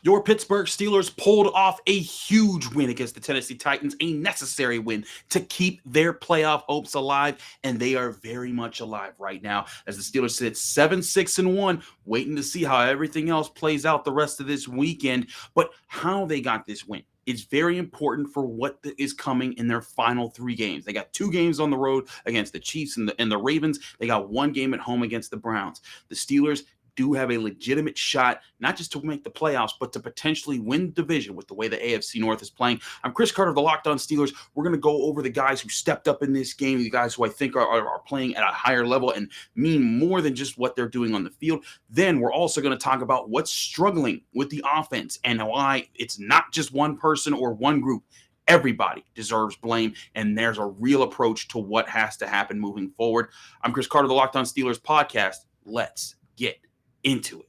Your Pittsburgh Steelers pulled off a huge win against the Tennessee Titans, a necessary win to keep their playoff hopes alive, and they are very much alive right now as the Steelers sit 7-6-1, waiting to see how everything else plays out the rest of this weekend. But how they got this win is very important for what is coming in their final 3 games. They got 2 games on the road against the Chiefs and the Ravens. They got 1 game at home against the Browns. The Steelers do have a legitimate shot, not just to make the playoffs, but to potentially win the division with the way the AFC North is playing. I'm Chris Carter of the Locked On Steelers. We're going to go over the guys who stepped up in this game, the guys who I think are playing at a higher level and mean more than just what they're doing on the field. Then we're also going to talk about what's struggling with the offense and why it's not just one person or one group. Everybody deserves blame, and there's a real approach to what has to happen moving forward. I'm Chris Carter of the Locked On Steelers podcast. Let's get into it.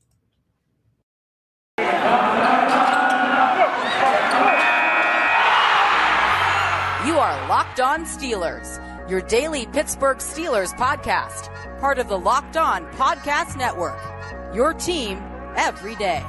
You are Locked On Steelers, your daily Pittsburgh Steelers podcast, part of the Locked On Podcast Network, your team every day.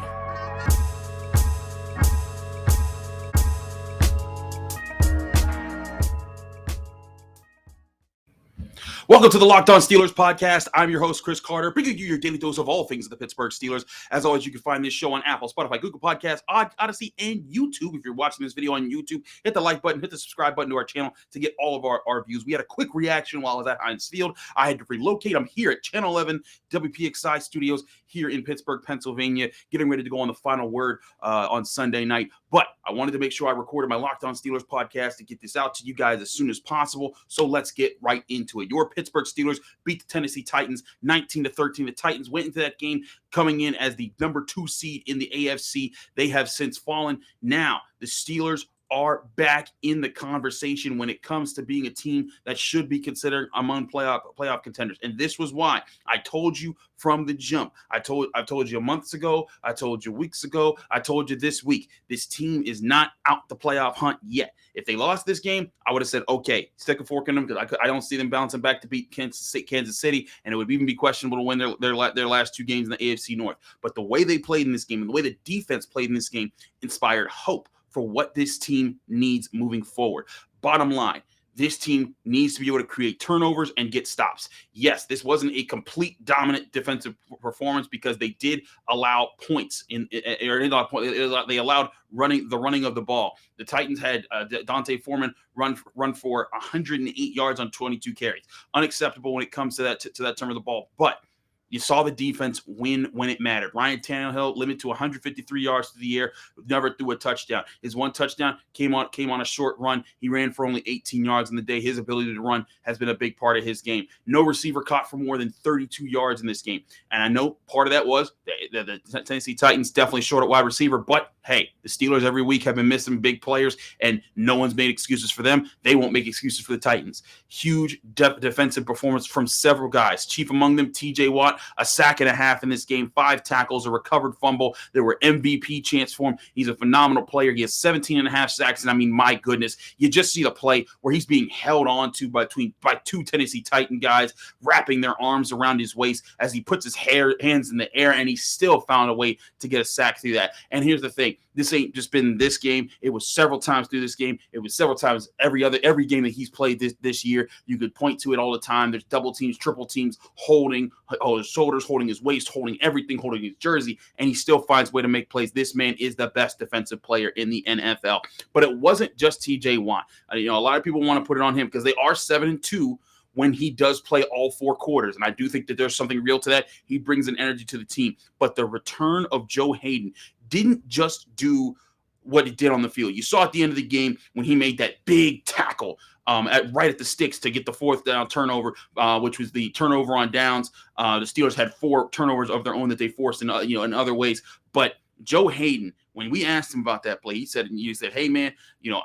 Welcome to the Locked On Steelers podcast. I'm your host, Chris Carter, bringing you your daily dose of all things of the Pittsburgh Steelers. As always, you can find this show on Apple, Spotify, Google Podcasts, Odyssey, and YouTube. If you're watching this video on YouTube, hit the like button, hit the subscribe button to our channel to get all of our views. We had a quick reaction while I was at Heinz Field. I had to relocate. I'm here at Channel 11 WPXI Studios here in Pittsburgh, Pennsylvania, getting ready to go on the final word on Sunday night. But I wanted to make sure I recorded my Locked On Steelers podcast to get this out to you guys as soon as possible. So let's get right into it. Your Pittsburgh Steelers beat the Tennessee Titans 19-13. The Titans went into that game coming in as the number 2 seed in the AFC. They have since fallen. Now the Steelers are back in the conversation when it comes to being a team that should be considered among playoff contenders. And this was why I told you from the jump. I've told you months ago, I told you weeks ago, I told you this week. This team is not out the playoff hunt yet. If they lost this game, I would have said, okay, stick a fork in them, because I don't see them bouncing back to beat Kansas City, and it would even be questionable to win their last 2 games in the AFC North. But the way they played in this game and the way the defense played in this game inspired hope for what this team needs moving forward. Bottom line, this team needs to be able to create turnovers and get stops. Yes, this wasn't a complete dominant defensive performance because they did allow points they allowed running of the ball. The Titans had Dante Foreman run for 108 yards on 22 carries. Unacceptable when it comes to that term of the ball, but you saw the defense win when it mattered. Ryan Tannehill limited to 153 yards to the air, never threw a touchdown. His one touchdown came on a short run. He ran for only 18 yards in the day. His ability to run has been a big part of his game. No receiver caught for more than 32 yards in this game. And I know part of that was the Tennessee Titans definitely short at wide receiver, but hey, the Steelers every week have been missing big players, and no one's made excuses for them. They won't make excuses for the Titans. Huge defensive performance from several guys. Chief among them, TJ Watt, a sack and a half in this game, 5 tackles, a recovered fumble. There were MVP chants for him. He's a phenomenal player. He has 17 and a half sacks, and I mean, my goodness, you just see the play where he's being held on to by 2 Tennessee Titan guys, wrapping their arms around his waist as he puts his hands in the air, and he still found a way to get a sack through that. And here's the thing. This ain't just been this game. It was several times through this game. It was several times every game that he's played this year. You could point to it all the time. There's double teams, triple teams, holding his shoulders, holding his waist, holding everything, holding his jersey, and he still finds a way to make plays. This man is the best defensive player in the NFL. But it wasn't just TJ Watt. A lot of people want to put it on him because they are 7-2 when he does play all 4 quarters. And I do think that there's something real to that. He brings an energy to the team. But the return of Joe Haden didn't just do what he did on the field. You saw at the end of the game when he made that big tackle right at the sticks to get the 4th down turnover, which was the turnover on downs. The Steelers had 4 turnovers of their own that they forced in other ways. But Joe Haden, when we asked him about that play, he said, hey, man,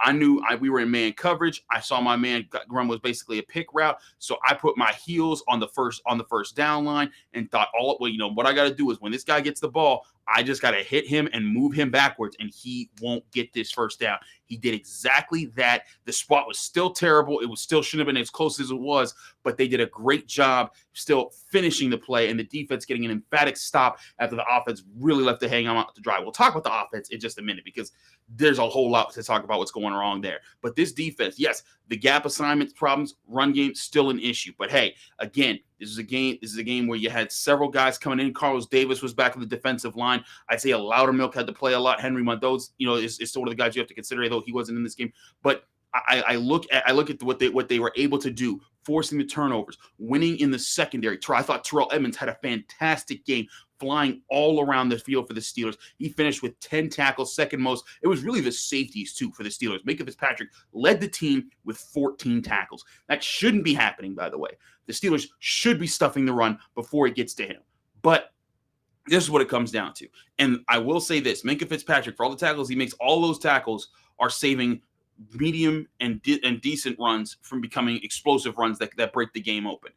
I knew we were in man coverage. I saw my man run was basically a pick route. So I put my heels on the first down line and thought, what I got to do is when this guy gets the ball, I just got to hit him and move him backwards, and he won't get this first down. He did exactly that. The spot was still terrible. It was still shouldn't have been as close as it was, but they did a great job still finishing the play, and the defense getting an emphatic stop after the offense really left to hang on to dry. We'll talk about the offense that in just a minute because there's a whole lot to talk about what's going wrong there. But this defense, yes, the gap assignments problems, run game still an issue. But hey, again, this is a game where you had several guys coming in. Carlos Davis was back on the defensive line. I'd say a Loudermilk had to play a lot. Henry Mondoz, is still one of the guys you have to consider, though he wasn't in this game. But I look at what they were able to do, forcing the turnovers, winning in the secondary. I thought Terrell Edmunds had a fantastic game, flying all around the field for the Steelers. He finished with 10 tackles, second most. It was really the safeties, too, for the Steelers. Minkah Fitzpatrick led the team with 14 tackles. That shouldn't be happening, by the way. The Steelers should be stuffing the run before it gets to him. But this is what it comes down to. And I will say this, Minkah Fitzpatrick, for all the tackles he makes, all those tackles are saving medium and decent runs from becoming explosive runs that break the game open.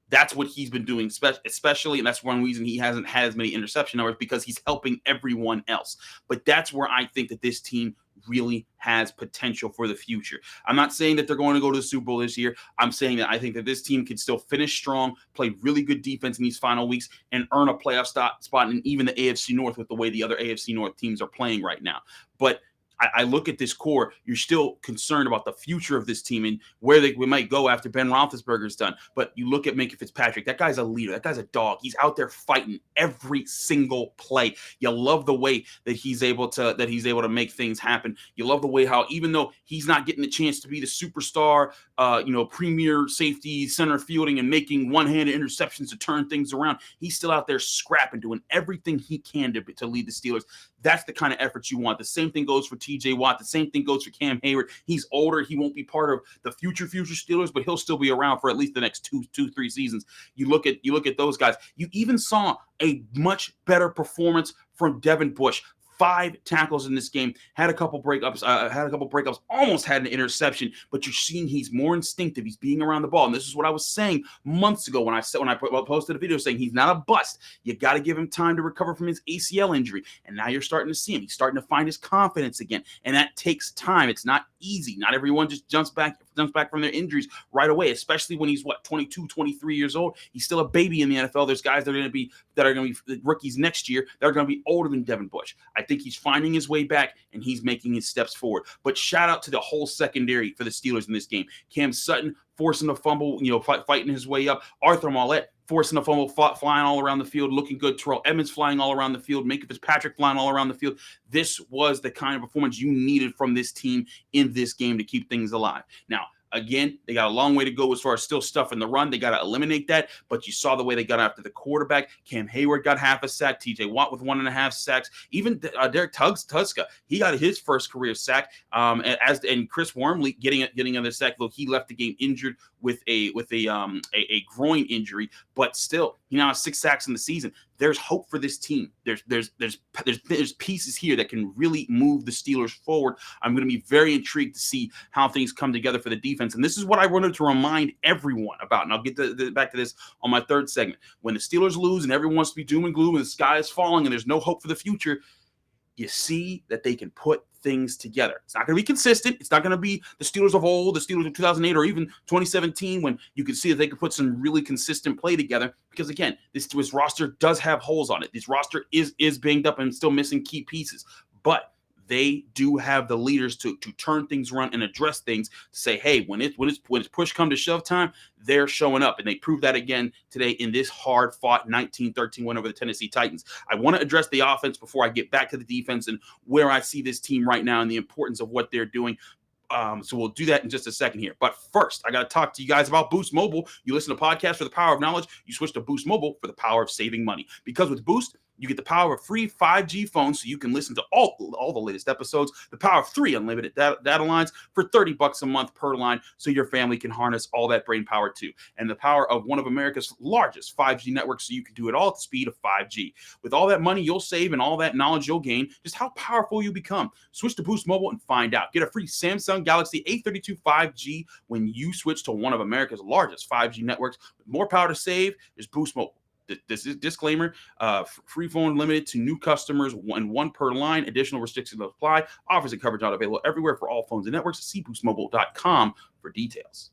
That's what he's been doing, especially, and that's one reason he hasn't had as many interception numbers, because he's helping everyone else. But that's where I think that this team really has potential for the future. I'm not saying that they're going to go to the Super Bowl this year. I'm saying that I think that this team can still finish strong, play really good defense in these final weeks, and earn a playoff spot in even the AFC North with the way the other AFC North teams are playing right now. But I look at this core, you're still concerned about the future of this team and where we might go after Ben Roethlisberger's done. But you look at Minkah Fitzpatrick, that guy's a leader. That guy's a dog. He's out there fighting every single play. You love the way that he's able to make things happen. You love the way how, even though he's not getting the chance to be the superstar, premier safety, center fielding, and making one-handed interceptions to turn things around, he's still out there scrapping, doing everything he can to lead the Steelers. That's the kind of effort you want. The same thing goes for TJ Watt. The same thing goes for Cam Heyward. He's older. He won't be part of the future Steelers, but he'll still be around for at least the next 3 seasons. You look at those guys. You even saw a much better performance from Devin Bush. 5 tackles in this game, had a couple breakups, almost had an interception, but you're seeing he's more instinctive. He's being around the ball. And this is what I was saying months ago when I posted a video saying he's not a bust. You got to give him time to recover from his ACL injury. And now you're starting to see him. He's starting to find his confidence again. And that takes time. It's not easy. Not everyone just jumps back from their injuries right away, especially when he's 22, 23 years old. He's still a baby in the NFL. There's guys that are going to be rookies next year that are going to be older than Devin Bush. I think he's finding his way back and he's making his steps forward. But shout out to the whole secondary for the Steelers in this game. Cam Sutton forcing a fumble, fighting his way up. Arthur Maulet forcing a fumble, flying all around the field, looking good. Terrell Edmunds flying all around the field. Minkah Fitzpatrick flying all around the field. This was the kind of performance you needed from this team in this game to keep things alive. Now, again, they got a long way to go as far as still stuff in the run. They got to eliminate that, but you saw the way they got after the quarterback. Cam Heyward got half a sack. TJ Watt with 1.5 sacks. Even Derek Tuska, he got his first career sack. And Chris Wormley getting another sack, though he left the game injured with a groin injury, but still he now has 6 sacks in the season. There's hope for this team. There's pieces here that can really move the Steelers forward. I'm going to be very intrigued to see how things come together for the defense. And this is what I wanted to remind everyone about. And I'll get back to this on my third segment. When the Steelers lose and everyone wants to be doom and gloom and the sky is falling and there's no hope for the future, you see that they can put things together. It's not going to be consistent. It's not going to be the Steelers of old, the Steelers of 2008 or even 2017 when you could see that they could put some really consistent play together. Because again, this roster does have holes on it. This roster is banged up and still missing key pieces. But they do have the leaders to turn things around and address things, to say, hey, when it's push come to shove time, they're showing up. And they proved that again today in this hard-fought 19-13 win over the Tennessee Titans. I want to address the offense before I get back to the defense and where I see this team right now and the importance of what they're doing. So we'll do that in just a second here. But first, I got to talk to you guys about Boost Mobile. You listen to podcasts for the power of knowledge. You switch to Boost Mobile for the power of saving money. Because with Boost, you get the power of free 5G phones so you can listen to all the latest episodes, the power of 3 unlimited data lines for $30 a month per line so your family can harness all that brain power too, and the power of one of America's largest 5G networks so you can do it all at the speed of 5G. With all that money you'll save and all that knowledge you'll gain, just how powerful you become. Switch to Boost Mobile and find out. Get a free Samsung Galaxy A32 5G when you switch to one of America's largest 5G networks. With more power to save, there's Boost Mobile. This is disclaimer, free phone limited to new customers, one per line. Additional restrictions apply. Offers and coverage not available everywhere for all phones and networks. See boostmobile.com for details.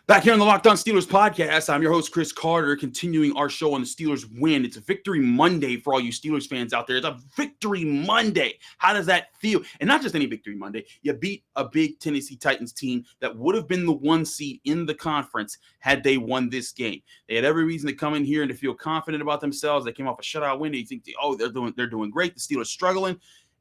Back here on the Locked On Steelers podcast, I'm your host, Chris Carter, continuing our show on the Steelers win. It's a victory Monday for all you Steelers fans out there. It's a victory Monday. How does that feel? And not just any victory Monday. You beat a big Tennessee Titans team that would have been the 1 seed in the conference had they won this game. They had every reason to come in here and to feel confident about themselves. They came off a shutout win. You think, they're doing great. The Steelers struggling.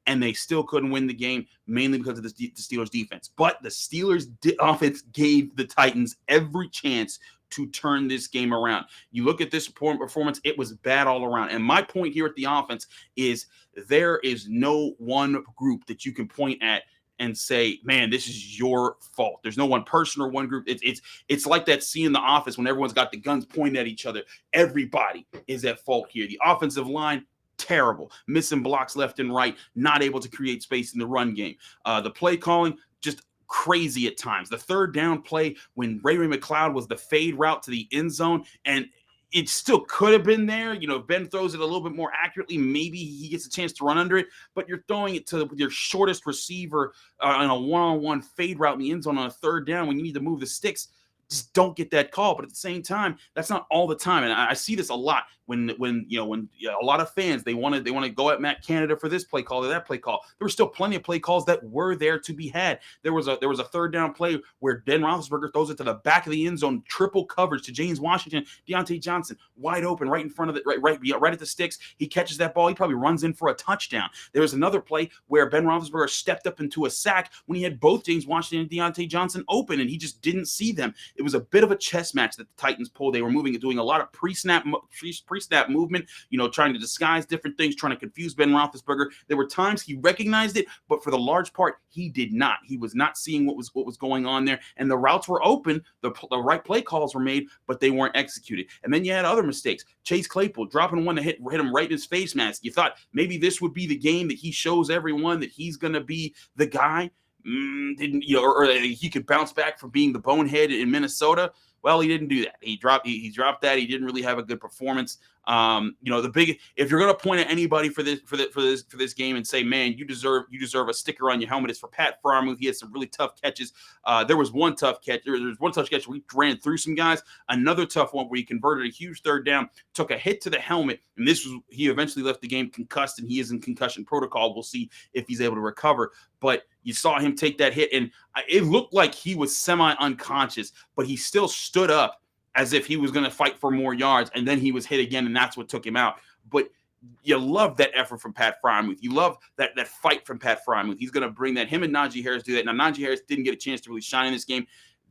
And they still couldn't win the game, mainly because of the Steelers defense. But the Steelers offense gave the Titans every chance to turn this game around. You look at this performance, it was bad all around. And my point here at the offense is there is no one group that you can point at and say, man, this is your fault. There's no one person or one group. It's like that scene in The Office when everyone's got the guns pointed at each other. Everybody is at fault here. The offensive line, terrible, missing blocks left and right, not able to create space in the run game. The play calling, just crazy at times. The third down play when Ray McCloud was the fade route to the end zone, and it still could have been there. You know, if Ben throws it a little bit more accurately, maybe he gets a chance to run under it, but you're throwing it to your shortest receiver on a one-on-one fade route in the end zone on a third down when you need to move the sticks. Just don't get that call. But at the same time, that's not all the time. And I see this a lot when a lot of fans, they want to go at Matt Canada for this play call or that play call. There were still plenty of play calls that were there to be had. There was a third down play where Ben Roethlisberger throws it to the back of the end zone, triple coverage to James Washington, Deontay Johnson, wide open, right in front of the right at the sticks. He catches that ball. He probably runs in for a touchdown. There was another play where Ben Roethlisberger stepped up into a sack when he had both James Washington and Deontay Johnson open, and he just didn't see them. It was a bit of a chess match that the Titans pulled. They were doing a lot of pre-snap movement, trying to disguise different things, trying to confuse Ben Roethlisberger. There were times he recognized it, but for the large part, he did not. He was not seeing what was going on there, and the routes were open. The right play calls were made, but they weren't executed. And then you had other mistakes. Chase Claypool dropping one to hit him right in his face mask. You thought maybe this would be the game that he shows everyone that he's going to be the guy. Or he could bounce back from being the bonehead in Minnesota. Well, he didn't do that. He dropped that. He didn't really have a good performance. If you're going to point at anybody for this game and say, man, you deserve a sticker on your helmet, it's for Pat Freiermuth. He had some really tough catches. There was one tough catch. There was one tough catch where he ran through some guys. Another tough one where he converted a huge third down, took a hit to the helmet, and he eventually left the game concussed, and he is in concussion protocol. We'll see if he's able to recover. But you saw him take that hit, and it looked like he was semi-unconscious, but he still stood up as if he was going to fight for more yards, and then he was hit again, and that's what took him out. But you love that effort from Pat Freiermuth. You love that fight from Pat Freiermuth. He's going to bring that. Him and Najee Harris do that. Now, Najee Harris didn't get a chance to really shine in this game.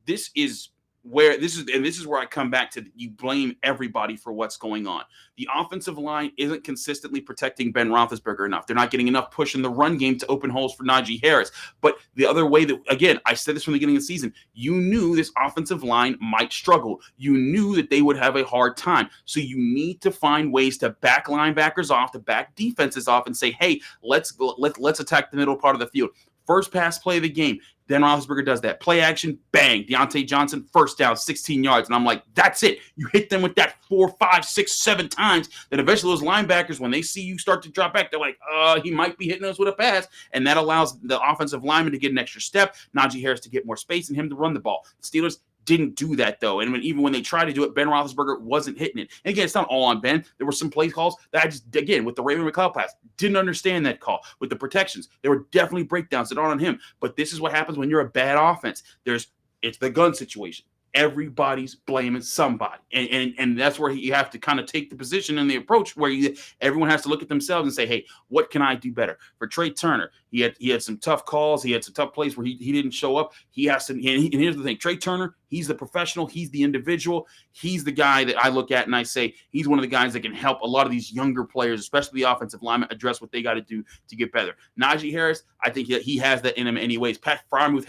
This is where I come back to, you blame everybody for what's going on. The offensive line isn't consistently protecting Ben Roethlisberger enough. They're not getting enough push in the run game to open holes for Najee Harris. But the other way that, again, I said this from the beginning of the season, you knew this offensive line might struggle. You knew that they would have a hard time. So you need to find ways to back linebackers off, to back defenses off, and say, hey, let's attack the middle part of the field. First pass play of the game, Ben Roethlisberger does that. Play action, bang. Deontay Johnson, first down, 16 yards. And I'm like, that's it. You hit them with that 4, 5, 6, 7 times. Then eventually those linebackers, when they see you start to drop back, they're like, he might be hitting us with a pass. And that allows the offensive lineman to get an extra step, Najee Harris to get more space, and him to run the ball. The Steelers didn't do that, though. And even when they tried to do it, Ben Roethlisberger wasn't hitting it. And again, it's not all on Ben. There were some play calls that I just, again, with the Ray McCloud pass, didn't understand that call. With the protections, there were definitely breakdowns that aren't on him. But this is what happens when you're a bad offense. It's the gun situation. Everybody's blaming somebody. And that's where you have to kind of take the position and the approach where everyone has to look at themselves and say, hey, what can I do better? For Trey Turner, he had some tough calls. He had some tough plays where he didn't show up. He has to, and here's the thing, Trey Turner, he's the professional. He's the individual. He's the guy that I look at and I say, he's one of the guys that can help a lot of these younger players, especially the offensive linemen, address what they got to do to get better. Najee Harris, I think he has that in him anyways. Pat Freiermuth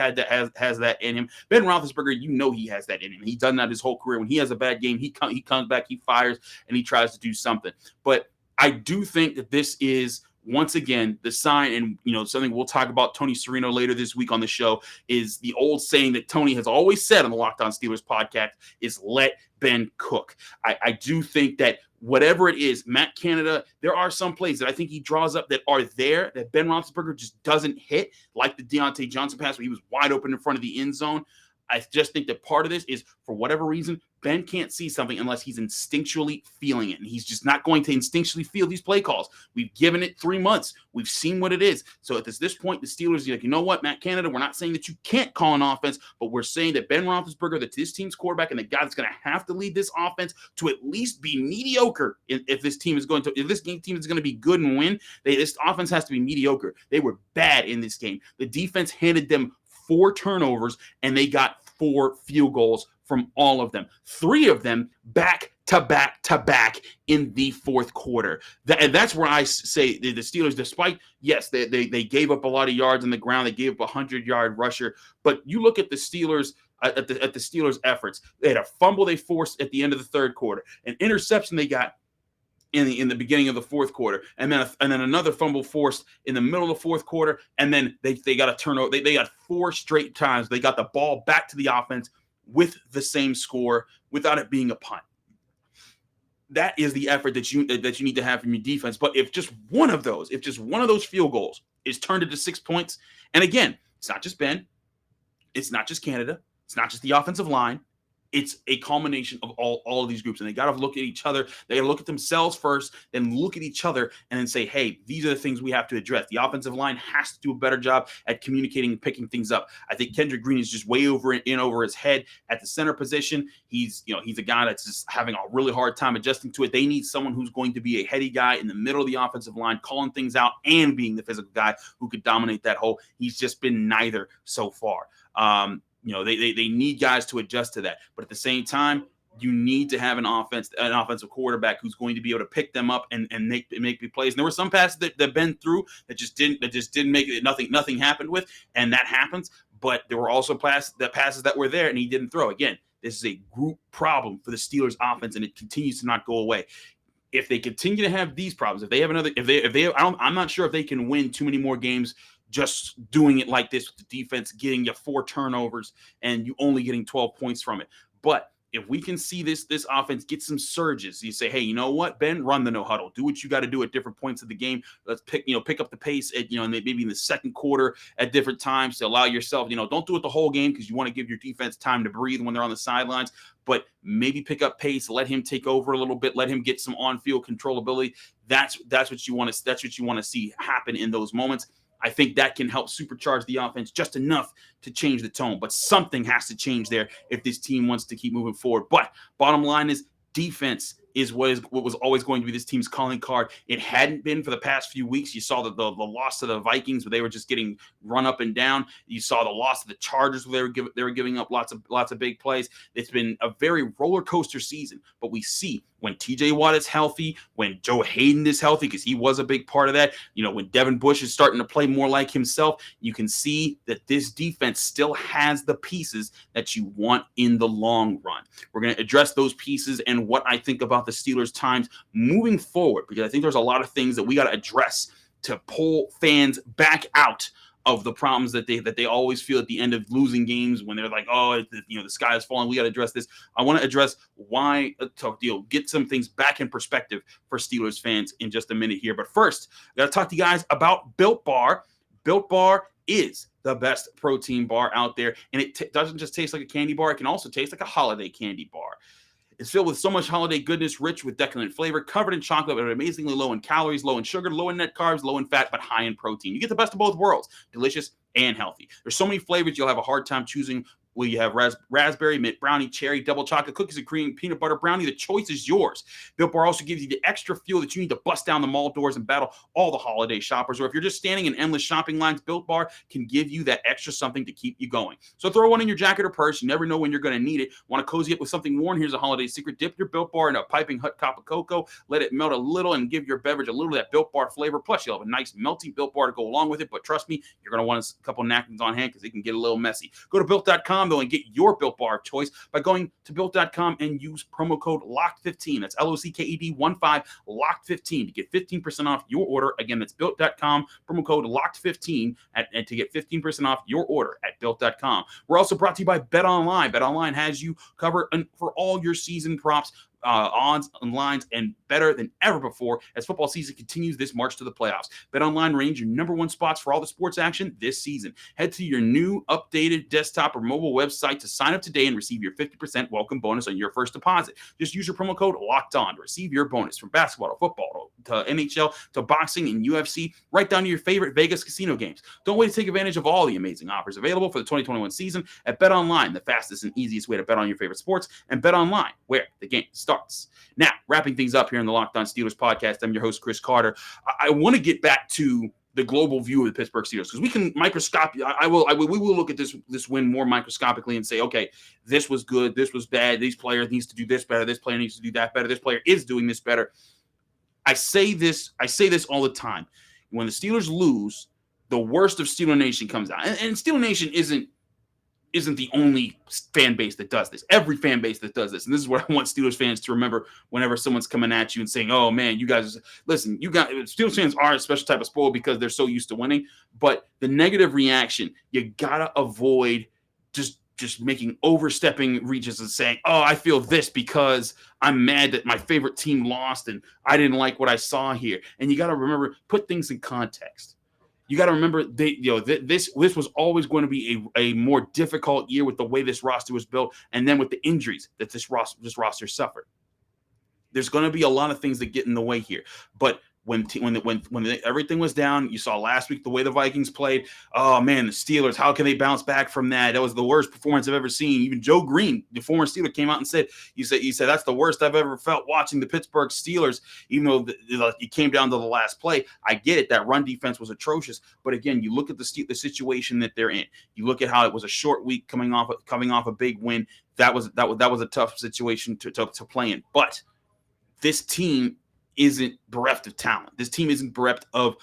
has that in him. Ben Roethlisberger, he has that in him. He's done that his whole career. When he has a bad game, he comes back, he fires, and he tries to do something. But I do think that this is, once again, the sign, and something we'll talk about Tony Serino later this week on the show, is the old saying that Tony has always said on the Locked On Steelers podcast is let Ben cook. I do think that whatever it is, Matt Canada, there are some plays that I think he draws up that are there that Ben Roethlisberger just doesn't hit, like the Deontay Johnson pass where he was wide open in front of the end zone. I just think that part of this is, for whatever reason, Ben can't see something unless he's instinctually feeling it. And he's just not going to instinctually feel these play calls. We've given it 3 months. We've seen what it is. So at this point, the Steelers are like, you know what, Matt Canada, we're not saying that you can't call an offense, but we're saying that Ben Roethlisberger, that this team's quarterback and the guy that's going to have to lead this offense to at least be mediocre. If this team is going to be good and win, this offense has to be mediocre. They were bad in this game. The defense handed them 4 turnovers, and they got 4 field goals from all of them. 3 of them back to back in the fourth quarter. And that's where I say the Steelers, despite, yes, they gave up a lot of yards on the ground. They gave up a 100-yard rusher. But you look at the Steelers, at the Steelers' efforts. They had a fumble they forced at the end of the third quarter, an interception they got in the beginning of the fourth quarter, and then another fumble forced in the middle of the fourth quarter, and then they got a turnover. They got 4 straight times they got the ball back to the offense with the same score without it being a punt. That is the effort that you need to have from your defense. But if just one of those field goals is turned into 6 points, and again, it's not just Ben, it's not just Canada, it's not just the offensive line. It's a culmination of all of these groups, and they got to look at each other. They got to look at themselves first, then look at each other, and then say, hey, these are the things we have to address. The offensive line has to do a better job at communicating and picking things up. I think Kendrick Green is just way over his head at the center position. He's a guy that's just having a really hard time adjusting to it. They need someone who's going to be a heady guy in the middle of the offensive line, calling things out and being the physical guy who could dominate that hole. He's just been neither so far. They need guys to adjust to that. But at the same time, you need to have an offensive quarterback who's going to be able to pick them up and make the plays. And there were some passes that Ben threw that just didn't make it. Nothing happened with, and that happens. But there were also passes that were there and he didn't throw. Again, this is a group problem for the Steelers offense, and it continues to not go away. If they continue to have these problems, I'm not sure if they can win too many more games just doing it like this with the defense, getting you 4 turnovers and you only getting 12 points from it. But if we can see this offense get some surges, you say, hey, you know what, Ben, run the no huddle. Do what you got to do at different points of the game. Let's pick up the pace at, maybe in the second quarter at different times to allow yourself, don't do it the whole game because you want to give your defense time to breathe when they're on the sidelines, but maybe pick up pace, let him take over a little bit, let him get some on-field controllability. That's what you want to see happen in those moments. I think that can help supercharge the offense just enough to change the tone. But something has to change there if this team wants to keep moving forward. But bottom line is defense is what was always going to be this team's calling card. It hadn't been for the past few weeks. You saw the loss to the Vikings where they were just getting run up and down. You saw the loss to the Chargers where they were giving up lots of big plays. It's been a very roller coaster season. But we see when TJ Watt is healthy, when Joe Haden is healthy, because he was a big part of that, when Devin Bush is starting to play more like himself, you can see that this defense still has the pieces that you want in the long run. We're going to address those pieces and what I think about the Steelers' times moving forward, because I think there's a lot of things that we got to address to pull fans back out of the problems that they always feel at the end of losing games when they're like, oh, the sky is falling. We got to address this. I want to address why get some things back in perspective for Steelers fans in just a minute here. But first, I got to talk to you guys about Built Bar. Built Bar is the best protein bar out there, and it doesn't just taste like a candy bar. It can also taste like a holiday candy bar. It's filled with so much holiday goodness, rich with decadent flavor, covered in chocolate, but amazingly low in calories, low in sugar, low in net carbs, low in fat, but high in protein. You get the best of both worlds, delicious and healthy. There's so many flavors you'll have a hard time choosing. Well, you have raspberry, mint brownie, cherry, double chocolate, cookies and cream, peanut butter brownie. The choice is yours. Built Bar also gives you the extra fuel that you need to bust down the mall doors and battle all the holiday shoppers. Or if you're just standing in endless shopping lines, Built Bar can give you that extra something to keep you going. So throw one in your jacket or purse. You never know when you're going to need it. Want to cozy up with something warm? Here's a holiday secret. Dip your Built Bar in a piping hot cup of cocoa. Let it melt a little and give your beverage a little of that Built Bar flavor. Plus, you'll have a nice melty Built Bar to go along with it. But trust me, you're going to want a couple napkins on hand because it can get a little messy. Go to Built.com, though, and get your Built Bar of choice by going to Built.com and use promo code LOCKED15. That's LOCKED15, LOCKED15 to get 15% off your order. Again, that's Built.com, promo code LOCKED15 and to get 15% off your order at Built.com. We're also brought to you by BetOnline. BetOnline has you covered for all your season props, odds and lines, and better than ever before as football season continues this march to the playoffs. BetOnline remains your number one spots for all the sports action this season. Head to your new updated desktop or mobile website to sign up today and receive your 50% welcome bonus on your first deposit. Just use your promo code LOCKEDON to receive your bonus from basketball to football to NHL to boxing and UFC, right down to your favorite Vegas casino games. Don't wait to take advantage of all the amazing offers available for the 2021 season at BetOnline, the fastest and easiest way to bet on your favorite sports, and BetOnline, where the game starts. Now, wrapping things up here in the Locked On Steelers podcast, I'm your host, Chris Carter. I want to get back to the global view of the Pittsburgh Steelers, because we can microscope. We will look at this win more microscopically and say, okay, this was good, this was bad. These players needs to do this better. This player needs to do that better. This player is doing this better. I say this all the time. When the Steelers lose, the worst of Steeler Nation comes out, and Steeler Nation isn't the only fan base that does this. Every fan base that does this, and this is what I want Steelers fans to remember whenever someone's coming at you and saying, "Oh man, you guys listen." Steelers fans are a special type of spoiled because they're so used to winning. But the negative reaction, you gotta avoid just making overstepping reaches and saying, "Oh, I feel this because I'm mad that my favorite team lost and I didn't like what I saw here." And you gotta remember, put things in context. You got to remember, this was always going to be a more difficult year with the way this roster was built, and then with the injuries that this roster suffered. There's going to be a lot of things that get in the way here, but when everything was down, you saw last week the way the Vikings played. Oh man, the Steelers, how can they bounce back from that? That was the worst performance I've ever seen. Even Joe Green, the former Steeler, came out and said, "You said that's the worst I've ever felt watching the Pittsburgh Steelers." Even though it came down to the last play, I get it. That run defense was atrocious, but again, you look at the situation that they're in. You look at how it was a short week coming off a big win. That was a tough situation to play in, but this team isn't bereft of talent. This team isn't bereft of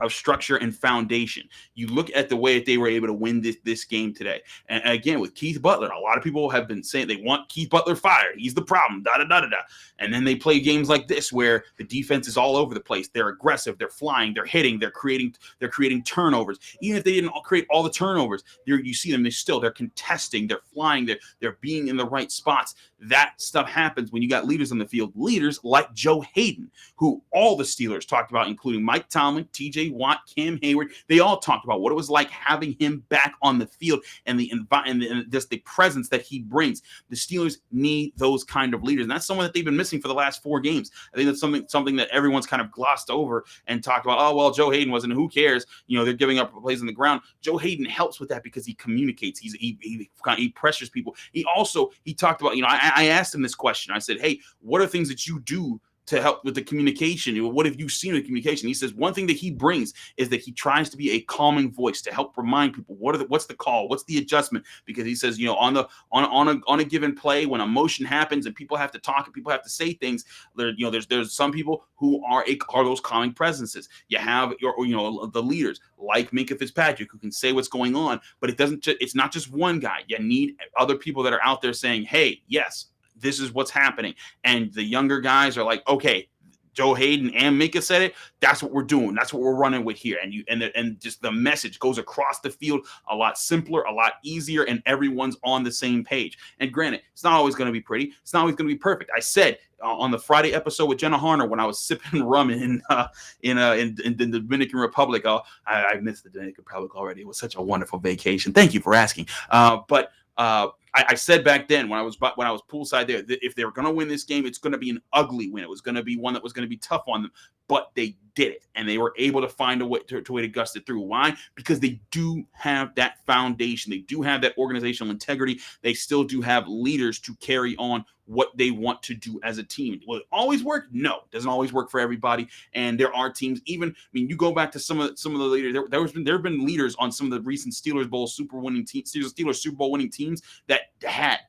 structure and foundation. You look at the way that they were able to win this game today. And again, with Keith Butler, a lot of people have been saying they want Keith Butler fired. He's the problem, da-da-da-da-da. And then they play games like this where the defense is all over the place. They're aggressive, they're flying, they're hitting, they're creating turnovers. Even if they didn't create all the turnovers, you see them, they're contesting, they're flying, they're being in the right spots. That stuff happens when you got leaders on the field. Leaders like Joe Haden, who all the Steelers talked about, including Mike Tomlin, TJ Watt, Cam Heyward. They all talked about what it was like having him back on the field and just the presence that he brings. The Steelers need those kind of leaders, and that's someone that they've been missing for the last 4 games. I think that's something that everyone's kind of glossed over and talked about. Oh well, Joe Haden wasn't. Who cares? They're giving up plays on the ground. Joe Haden helps with that because he communicates. He pressures people. He talked about. I asked him this question. I said, "Hey, what are things that you do to help with the communication? What have you seen with communication?" He says one thing that he brings is that he tries to be a calming voice to help remind people what's the call, what's the adjustment, because he says on a given play when emotion happens and people have to talk and people have to say things, there's some people who are those calming presences. You have the leaders like Minkah Fitzpatrick who can say what's going on, but it's not just one guy. You need other people that are out there saying, "Hey, yes, this is what's happening." And the younger guys are like, "Okay, Joe Haden and Minkah said it. That's what we're doing. That's what we're running with here." And just the message goes across the field a lot simpler, a lot easier, and everyone's on the same page. And granted, it's not always going to be pretty. It's not always going to be perfect. I said on the Friday episode with Jenna Harner when I was sipping rum in the Dominican Republic. I missed the Dominican Republic already. It was such a wonderful vacation. Thank you for asking. I said back then when I was poolside there that if they were going to win this game, it's going to be an ugly win. It was going to be one that was going to be tough on them, but they did it, and they were able to find a way to gust it through. Why? Because they do have that foundation. They do have that organizational integrity. They still do have leaders to carry on what they want to do as a team. Will it always work? No, it doesn't always work for everybody. And there are teams, you go back to some of the leaders. There have been leaders on some of the recent Steelers Super Bowl winning teams that had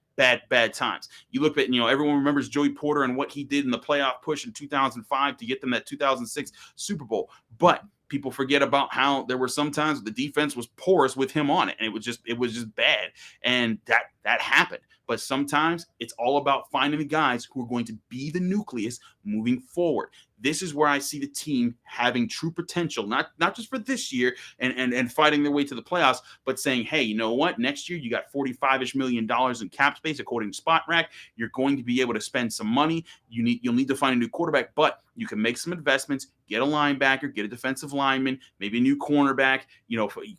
bad times. You look at, everyone remembers Joey Porter and what he did in the playoff push in 2005 to get them that 2006 Super Bowl. But people forget about how there were some times the defense was porous with him on it, and it was just bad. And that happened. but sometimes it's all about finding the guys who are going to be the nucleus moving forward. This is where I see the team having true potential, not just for this year and fighting their way to the playoffs, but saying, hey, you know what? Next year you got $45-ish million in cap space, according to Spot Rack. You're going to be able to spend some money. You'll need to find a new quarterback, but you can make some investments, get a linebacker, get a defensive lineman, maybe a new cornerback,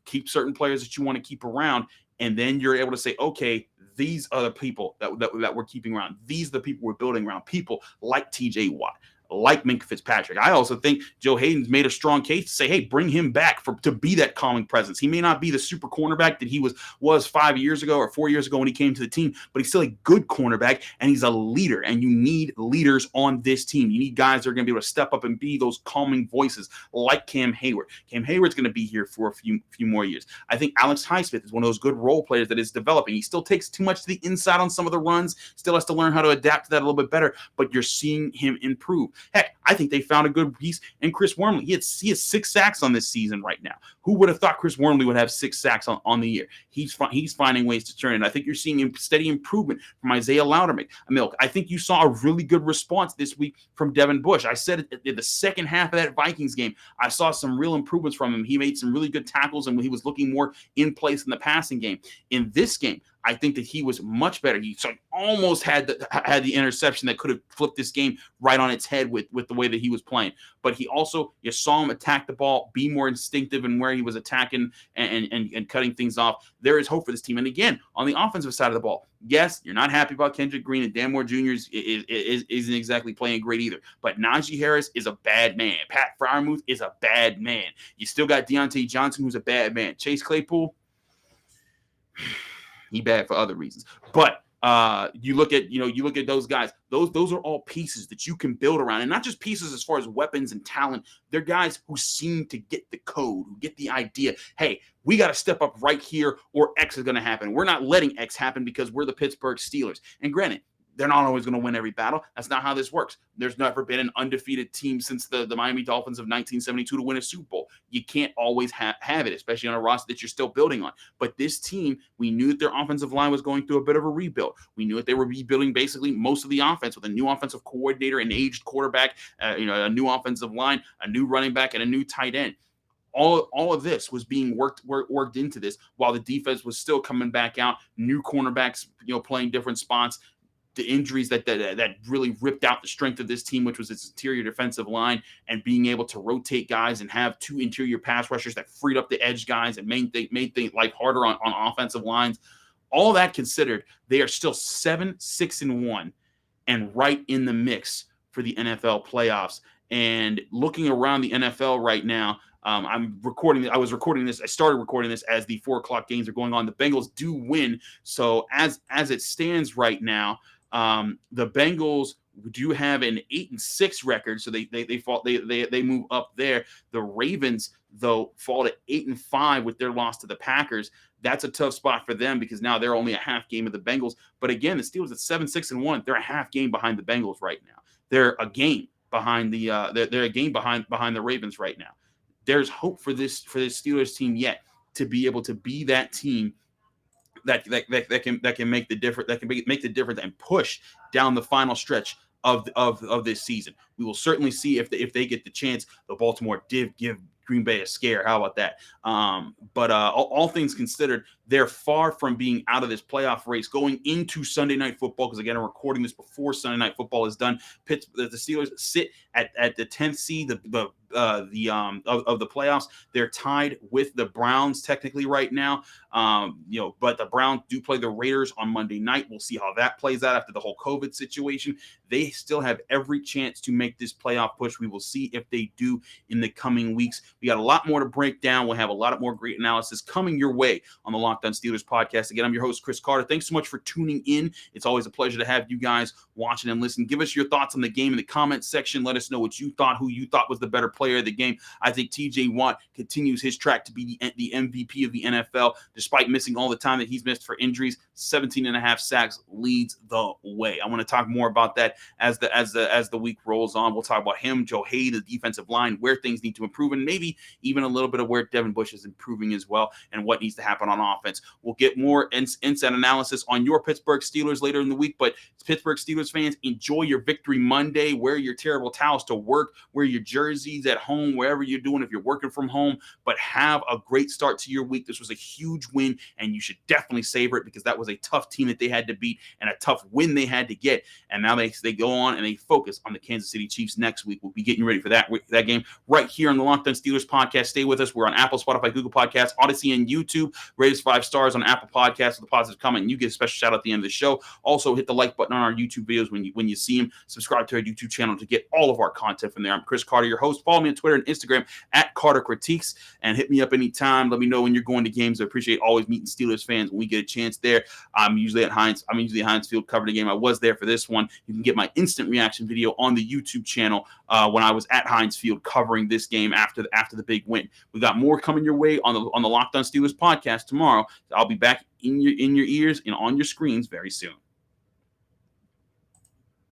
keep certain players that you want to keep around. And then you're able to say, okay, these are the people that we're keeping around. These are the people we're building around. People like TJ Watt, like Minkah Fitzpatrick. I also think Joe Haden's made a strong case to say, hey, bring him back to be that calming presence. He may not be the super cornerback that he was 5 years ago or 4 years ago when he came to the team, but he's still a good cornerback, and he's a leader, and you need leaders on this team. You need guys that are going to be able to step up and be those calming voices like Cam Heyward. Cam Heyward's going to be here for a few more years. I think Alex Highsmith is one of those good role players that is developing. He still takes too much to the inside on some of the runs, still has to learn how to adapt to that a little bit better, but you're seeing him improve. Heck, I think they found a good piece in Chris Wormley. He has 6 sacks on this season right now. Who would have thought Chris Wormley would have 6 sacks on the year? He's finding ways to turn it. I think you're seeing steady improvement from Isaiah Loudermilk. I think you saw a really good response this week from Devin Bush. I said in the second half of that Vikings game, I saw some real improvements from him. He made some really good tackles, and he was looking more in place in the passing game. In this game, I think that he was much better. He almost had the interception that could have flipped this game right on its head with the way that he was playing. But he also, you saw him attack the ball, be more instinctive in where he was attacking and cutting things off. There is hope for this team. And again, on the offensive side of the ball, yes, you're not happy about Kendrick Green, and Dan Moore Jr. isn't exactly playing great either. But Najee Harris is a bad man. Pat Freiermuth is a bad man. You still got Deontay Johnson, who's a bad man. Chase Claypool, he bad for other reasons. But you look at those guys. Those are all pieces that you can build around, and not just pieces as far as weapons and talent. They're guys who seem to get the code, who get the idea. Hey, we got to step up right here, or X is going to happen. We're not letting X happen because we're the Pittsburgh Steelers. And granted, they're not always going to win every battle. That's not how this works. There's never been an undefeated team since the Miami Dolphins of 1972 to win a Super Bowl. You can't always have it, especially on a roster that you're still building on. But this team, we knew that their offensive line was going through a bit of a rebuild. We knew that they were rebuilding basically most of the offense with a new offensive coordinator, an aged quarterback, a new offensive line, a new running back, and a new tight end. All of this was being worked into this while the defense was still coming back out. New cornerbacks, playing different spots. The injuries that really ripped out the strength of this team, which was its interior defensive line, and being able to rotate guys and have 2 interior pass rushers that freed up the edge guys and made things life harder on offensive lines. All that considered, they are still 7-6-1 and right in the mix for the NFL playoffs. And looking around the NFL right now, I started recording this as the 4:00 games are going on. The Bengals do win. So as it stands right now, the Bengals do have an 8-6 record, so they move up there. The Ravens, though, fall to 8-5 with their loss to the Packers. That's a tough spot for them because now they're only a half game of the Bengals. But again, the Steelers at 7-6-1, they're a half game behind the Bengals right now. They're a game behind behind the Ravens right now. There's hope for this Steelers team yet to be able to be that team that can make the difference, that can make the difference and push down the final stretch of this season. We will certainly see if they get the chance. The Baltimore did give Green Bay a scare. How about that? But all things considered, they're far from being out of this playoff race going into Sunday Night Football. Because again, I'm recording this before Sunday Night Football is done. The Steelers sit at the 10th seed of the playoffs. They're tied with the Browns technically right now. But the Browns do play the Raiders on Monday night. We'll see how that plays out after the whole COVID situation. They still have every chance to make this playoff push. We will see if they do in the coming weeks. We got a lot more to break down. We'll have a lot more great analysis coming your way on the Locked On Steelers podcast. Again, I'm your host, Chris Carter. Thanks so much for tuning in. It's always a pleasure to have you guys watching and listen. Give us your thoughts on the game in the comments section. Let us know what you thought, who you thought was the better player of the game. I think TJ Watt continues his track to be the MVP of the NFL, despite missing all the time that he's missed for injuries. 17.5 sacks leads the way. I want to talk more about that as the week rolls on. We'll talk about him, Joe Haden, the defensive line, where things need to improve, and maybe even a little bit of where Devin Bush is improving as well, and what needs to happen on offense offense. We'll get more inside analysis on your Pittsburgh Steelers later in the week, but Pittsburgh Steelers fans, enjoy your Victory Monday. Wear your terrible towels to work, wear your jerseys at home, wherever you're doing, if you're working from home, but have a great start to your week. This was a huge win, and you should definitely savor it because that was a tough team that they had to beat and a tough win they had to get. And now they go on and they focus on the Kansas City Chiefs next week. We'll be getting ready for that game right here on the Locked On Steelers podcast. Stay with us. We're on Apple, Spotify, Google Podcasts, Odyssey, and YouTube. Rate us 5 stars on Apple Podcasts with a positive comment, and you get a special shout out at the end of the show. Also, hit the like button on our YouTube videos when you see them. Subscribe to our YouTube channel to get all of our content from there. I'm Chris Carter, your host. Follow me on Twitter and Instagram at Carter Critiques, and hit me up anytime. Let me know when you're going to games. I appreciate always meeting Steelers fans when we get a chance there. I'm usually at Heinz Field covering the game. I was there for this one. You can get my instant reaction video on the YouTube channel when I was at Heinz Field covering this game after the big win. We got more coming your way on the Locked On Steelers podcast tomorrow. I'll be back in your ears and on your screens very soon.